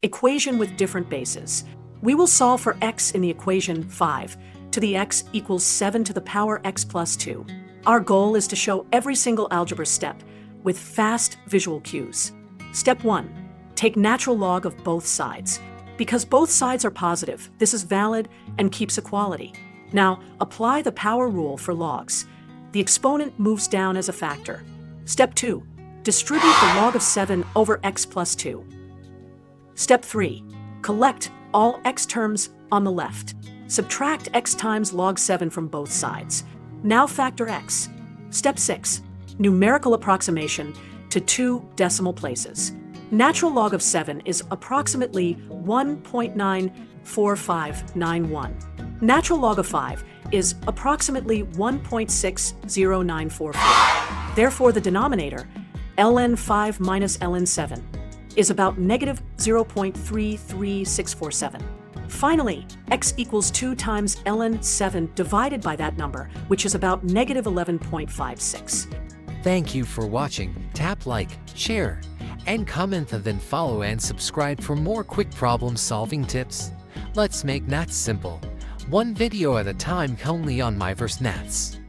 equation with different bases. We will solve for x in the equation 5 to the x equals 7 to the power x plus 2. Our goal is to show every single algebra step with fast visual cues. Step 1. Take natural log of both sides. Because both sides are positive, this is valid and keeps equality. Now, apply the power rule for logs. The exponent moves down as a factor. Step 2. Distribute the log of 7 over x plus 2. Step 3. Collect all x terms on the left. Subtract x times log 7 from both sides. Now factor x. Step 6. Numerical approximation to 2 decimal places. Natural log of 7 is approximately 1.94591. Natural log of 5 is approximately 1.60944. Therefore, the denominator, ln 5 minus ln 7, is about negative 0.33647. Finally, x equals 2 times ln 7 divided by that number, which is about negative 11.56. Thank you for watching. Tap like, share, and comment, and then follow and subscribe for more quick problem-solving tips. Let's make maths simple, one video at a time, only on MyVerse Maths.